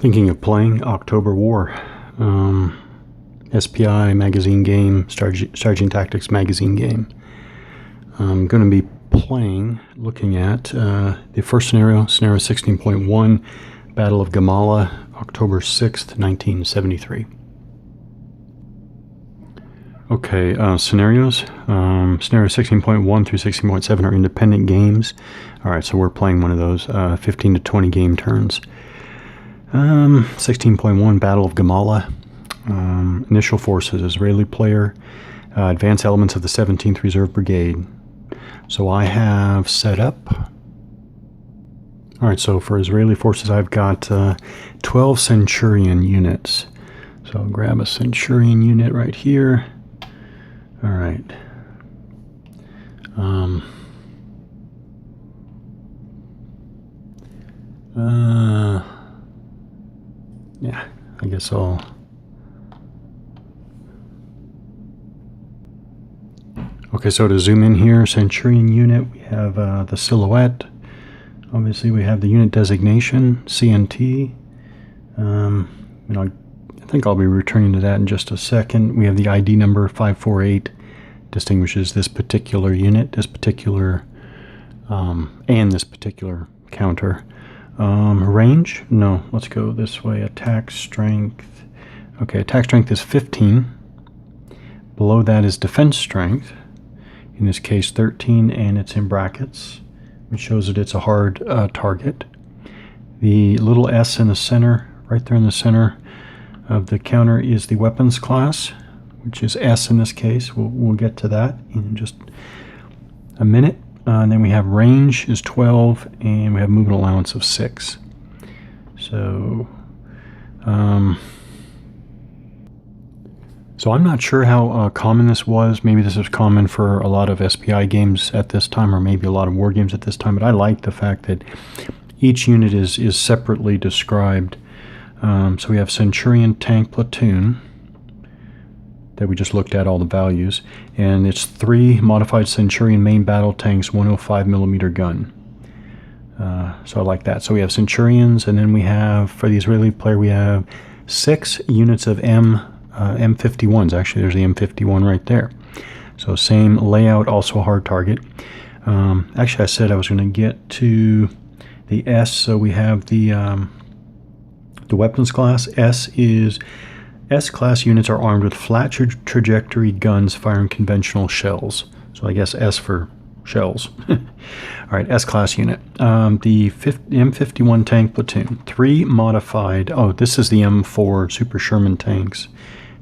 Thinking of playing October War, SPI magazine game, Starging Tactics magazine game. I'm going to be looking at the first scenario, scenario 16.1, Battle of Gamala, October 6th, 1973. Okay, scenarios. Scenario 16.1 through 16.7 are independent games. Alright, so we're playing one of those 15 to 20 game turns. 16.1 Battle of Gamala. Initial forces, Israeli player. Advanced elements of the 17th Reserve Brigade. So I have set up. Alright, so for Israeli forces I've got 12 Centurion units. So I'll grab a Centurion unit right here. Alright. Yeah, I guess I'll... Okay, so to zoom in here, Centurion unit, we have the silhouette. Obviously, we have the unit designation, CNT. I think I'll be returning to that in just a second. We have the ID number 548, distinguishes this particular unit, this particular, and this particular counter. Range? No, let's go this way. Attack strength. Okay, attack strength is 15. Below that is defense strength. In this case, 13, and it's in brackets, which shows that it's a hard target. The little S in the center, right there in the center of the counter, is the weapons class, which is S in this case. We'll get to that in just a minute. And then we have range is 12, and we have movement allowance of 6. So, so I'm not sure how common this was. Maybe this is common for a lot of SPI games at this time, or maybe a lot of war games at this time. But I like the fact that each unit is separately described. So we have Centurion tank platoon that we just looked at all the values, and it's 3 modified Centurion main battle tanks, 105mm gun. So I like that. So we have Centurions, and then we have, for the Israeli player, we have 6 units of M51s. Actually, there's the M51 right there. So same layout, also a hard target. Actually, I said I was going to get to the S, so we have the weapons class. S-class units are armed with flat trajectory guns firing conventional shells. So I guess S for shells. All right, S-class unit. The M51 tank platoon. 3 modified... Oh, this is the M4 Super Sherman tanks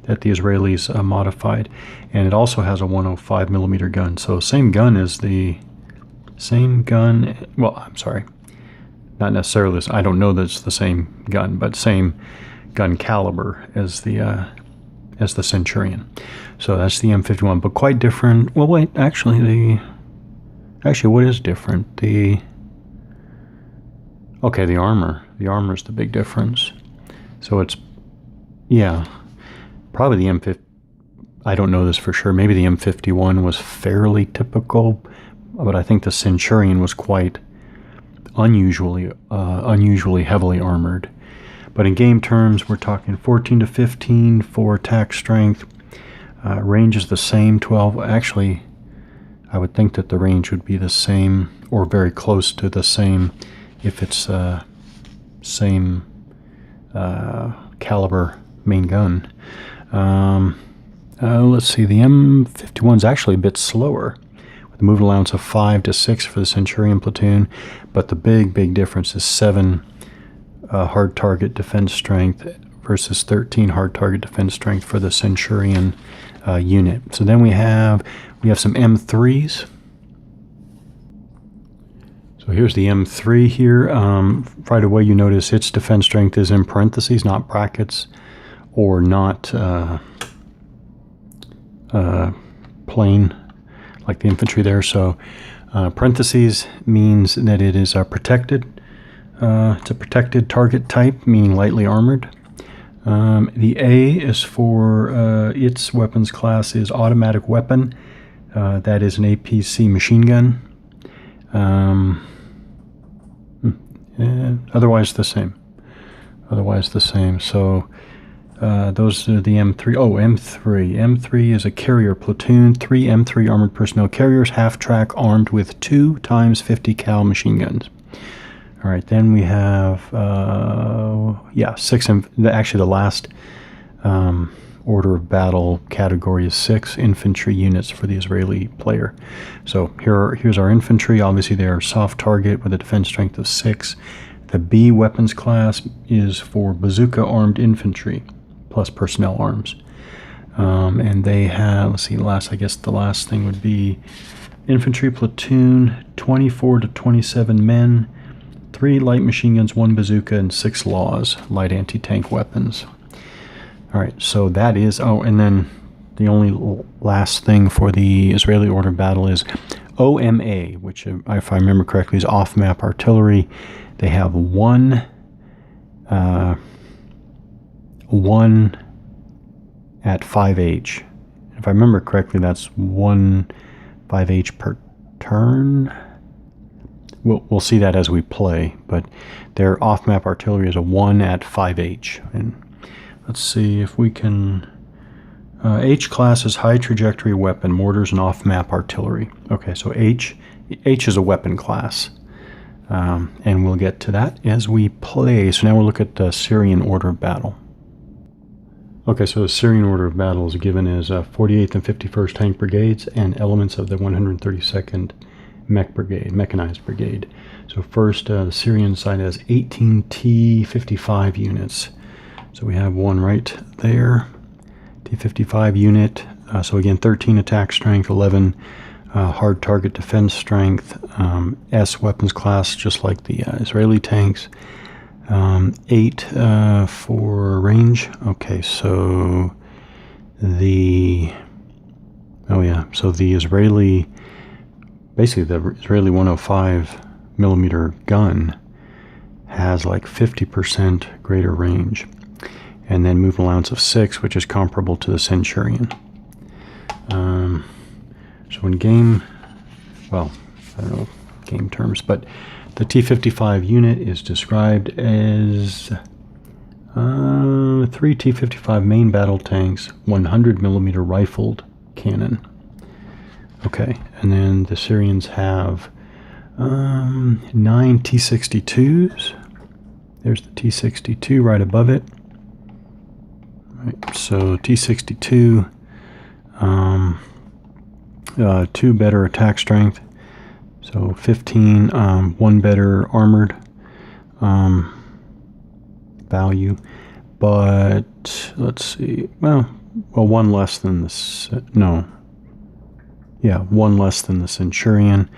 that the Israelis modified. And it also has a 105mm gun. So same gun as the... Same gun... Well, I'm sorry. Not necessarily this. I don't know that it's the same gun, but same gun caliber as the Centurion. So that's the M51, but quite different. Well, wait, actually what is different? Okay, the armor. The armor is the big difference. So it's, yeah, probably the M50. I don't know this for sure. Maybe the M51 was fairly typical, but I think the Centurion was quite unusually heavily armored. But in game terms, we're talking 14 to 15 for attack strength. Range is the same, 12. Actually, I would think that the range would be the same, or very close to the same, if it's same caliber main gun. Let's see, the M51 is actually a bit slower, with a movement allowance of 5 to 6 for the Centurion platoon, but the big difference is 7 hard target defense strength versus 13 hard target defense strength for the Centurion unit. So then we have some M3s. So here's the M3 here. Right away you notice its defense strength is in parentheses, not brackets, or not plain like the infantry there. So parentheses means that it is protected. It's a protected target type, meaning lightly armored. The A is for its weapons class is automatic weapon. That is an APC machine gun. Otherwise the same. Otherwise the same. So those are the M3. Oh, M3. M3 is a carrier platoon, 3 M3 armored personnel carriers, half-track, armed with 2 times 50 cal machine guns. All right, then we have, 6, actually the last order of battle category is 6 infantry units for the Israeli player. So here's our infantry. Obviously they are soft target with a defense strength of 6. The B weapons class is for bazooka armed infantry plus personnel arms. And they have, let's see, I guess the last thing would be infantry platoon, 24 to 27 men, 3 light machine guns, 1 bazooka, and 6 laws, light anti-tank weapons. All right, so that is, and then the only last thing for the Israeli order of battle is OMA, which, if I remember correctly, is off-map artillery. They have one at 5H. If I remember correctly, that's 1 5H per turn. We'll see that as we play, but their off-map artillery is a 1 at 5H. And let's see if we can... H class is high trajectory weapon, mortars and off-map artillery. Okay, so H is a weapon class. And we'll get to that as we play. So now we'll look at the Syrian order of battle. Okay, so the Syrian order of battle is given as 48th and 51st Tank Brigades and elements of the 132nd Mechanized Brigade. So first, the Syrian side has 18 T-55 units. So we have one right there, T-55 unit. So again, 13 attack strength, 11 hard target defense strength, S weapons class, just like the Israeli tanks. 8 for range. Okay, so the Israeli, basically the Israeli 105 millimeter gun has like 50% greater range, and then movement allowance of 6, which is comparable to the Centurion. So in game, well, I don't know game terms, but the T-55 unit is described as 3 T-55 main battle tanks, 100 millimeter rifled cannon. Okay, and then the Syrians have 9 T-62s. There's the T-62 right above it. Right, so T-62, 2 better attack strength. So 15, 1 better armored value, but let's see. Well, 1 less than the one less than the Centurion.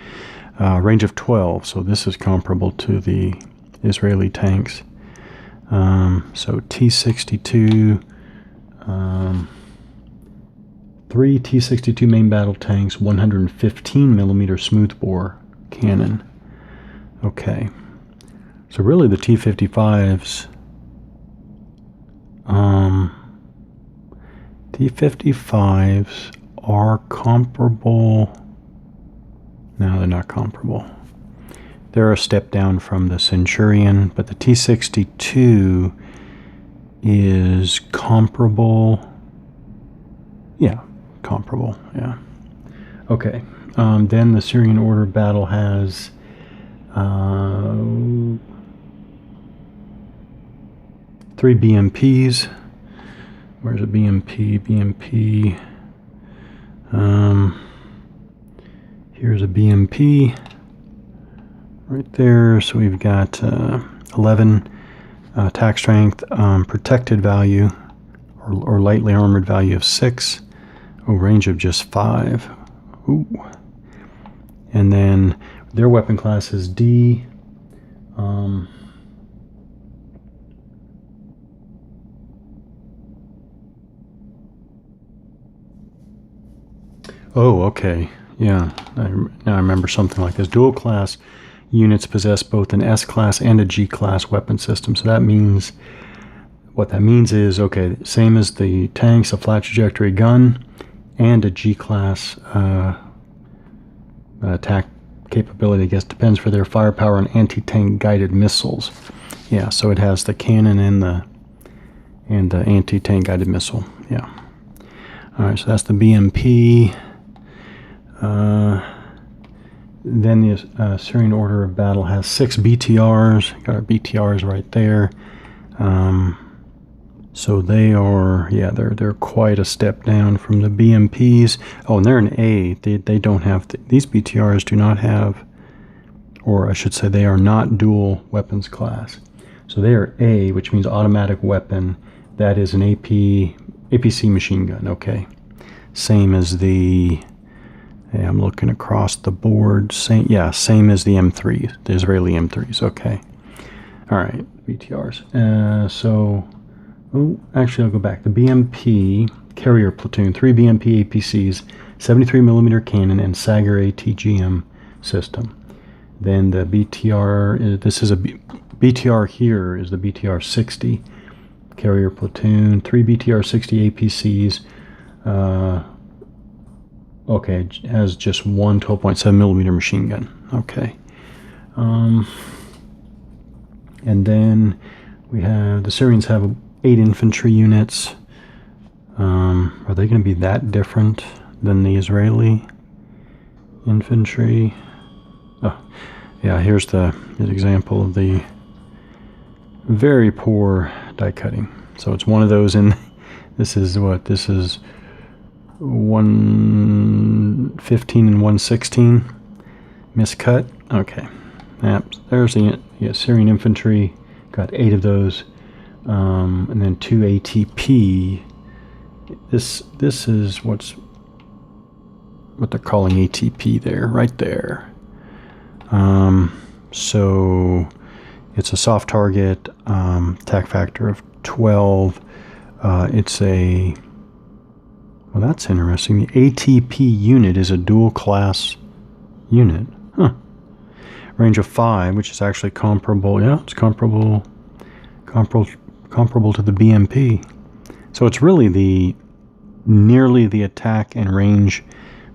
Range of 12. So this is comparable to the Israeli tanks. So T-62. 3 T-62 main battle tanks, 115 millimeter smoothbore cannon. Okay, so really the T-55s, T-55s are comparable. No, they're not comparable. They're a step down from the Centurion, but the T-62 is comparable. Yeah. Comparable, yeah. Okay, then the Syrian order of battle has 3 BMPs. Where's a BMP? BMP. Here's a BMP right there. So we've got 11 attack strength, protected value, or lightly armored value of 6. Range of just 5. Ooh. And then their weapon class is D. Oh, okay. Yeah, now I remember something like this. Dual class units possess both an S class and a G class weapon system. So that means, what that means is, okay, same as the tanks, a flat trajectory gun, and a G-class attack capability, I guess, depends for their firepower and anti-tank guided missiles. Yeah, so it has the cannon and the anti-tank guided missile. Yeah. All right, so that's the BMP. Then the Syrian Order of Battle has 6 BTRs. Got our BTRs right there. So they are, yeah, they're quite a step down from the BMPs. Oh, and they're an A. They don't have, these BTRs do not have, or I should say they are not dual weapons class. So they are A, which means automatic weapon. That is an APC machine gun, okay. Same as the, yeah, I'm looking across the board. Same as the M3s, the Israeli M3s, okay. All right, BTRs. Actually, I'll go back. The BMP carrier platoon, 3 BMP APCs, 73 millimeter cannon, and Sager ATGM system. Then the BTR, this is a BTR here is the BTR 60 carrier platoon, 3 BTR 60 APCs. Okay, it has just one 12.7 millimeter machine gun. Okay. And then we have the Syrians have 8 infantry units. Are they going to be that different than the Israeli infantry? Oh, yeah, here's the example of the very poor die cutting. So it's one of those in, this is 115 and 116 miscut. Okay. There's the Syrian infantry, got 8 of those. And then 2 ATP. This is what they're calling ATP there, right there. So it's a soft target, attack factor of 12. It's a, well, that's interesting. The ATP unit is a dual class unit. Huh. Range of 5, which is actually comparable. Yeah, it's comparable to the BMP. So it's really nearly the attack and range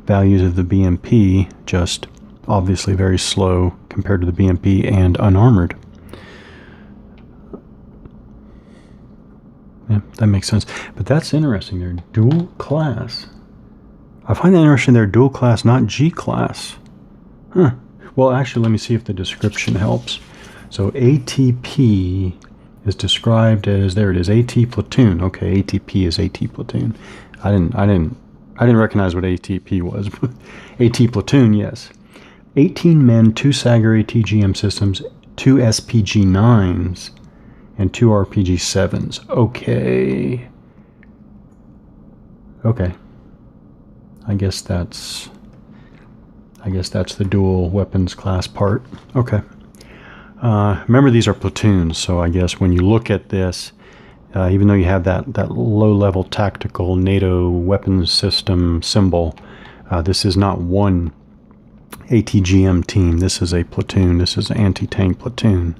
values of the BMP, just obviously very slow compared to the BMP and unarmored. Yeah, that makes sense. But that's interesting. They're dual class. I find that interesting. They're dual class, not G class. Huh. Well, actually, let me see if the description helps. So ATP is described as, there it is, AT platoon. Okay, ATP is AT platoon. I didn't recognize what ATP was. AT platoon, yes. 18 men, 2 Sager ATGM systems, 2 SPG-9s, and 2 RPG-7s. Okay. I guess that's the dual weapons class part. Okay. Remember, these are platoons, so I guess when you look at this, even though you have that low-level tactical NATO weapons system symbol, this is not one ATGM team. This is a platoon. This is an anti-tank platoon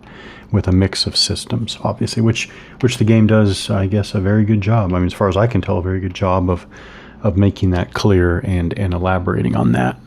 with a mix of systems, obviously, which the game does, I guess, a very good job. I mean, as far as I can tell, a very good job of making that clear and elaborating on that.